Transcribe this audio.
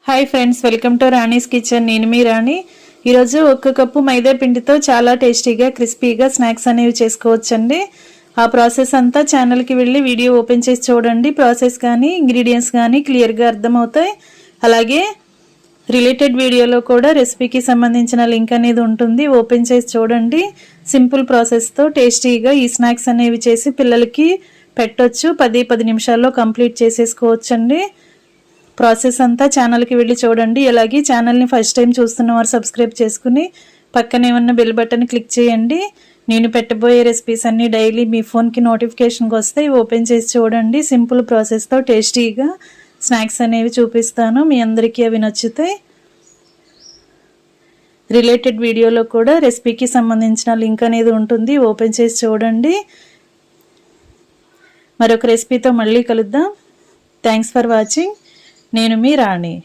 Hi friends, welcome to Rani's kitchen. నేను మీ రాణి. ఈరోజు 1 cup మైదా పిండితో చాలా టేస్టీగా క్రిస్పీగా స్నాక్స్ అనేవి చేసుకోవచ్చండి. ఆ ప్రాసెస్ అంతా ఛానల్కి వెళ్ళి వీడియో ఓపెన్ చేసి చూడండి. ప్రాసెస్ కానీ ఇంగ్రీడియంట్స్ కానీ క్లియర్గా అర్థమవుతాయి. అలాగే రిలేటెడ్ వీడియోలో కూడా రెసిపీకి సంబంధించిన లింక్ అనేది ఉంటుంది, ఓపెన్ చేసి చూడండి. సింపుల్ ప్రాసెస్తో టేస్టీగా ఈ స్నాక్స్ అనేవి చేసి పిల్లలకి పెట్టొచ్చు. 10 నిమిషాల్లో కంప్లీట్ చేసేసుకోవచ్చండి. ప్రాసెస్ అంతా ఛానల్కి వెళ్ళి చూడండి. అలాగే ఛానల్ని ఫస్ట్ టైం చూస్తున్నవారు సబ్స్క్రైబ్ చేసుకుని పక్కనే ఉన్న బెల్ బటన్ క్లిక్ చేయండి. నేను పెట్టబోయే రెసిపీస్ అన్నీ డైలీ మీ ఫోన్కి నోటిఫికేషన్కి వస్తాయి, ఓపెన్ చేసి చూడండి. సింపుల్ ప్రాసెస్తో టేస్టీగా స్నాక్స్ అనేవి చూపిస్తాను, మీ అందరికీ అవి నచ్చుతాయి. రిలేటెడ్ వీడియోలో కూడా రెసిపీకి సంబంధించిన లింక్ అనేది ఉంటుంది, ఓపెన్ చేసి చూడండి. మరొక రెసిపీతో మళ్ళీ కలుద్దాం. Thanks for watching. నేను మీ రాణి.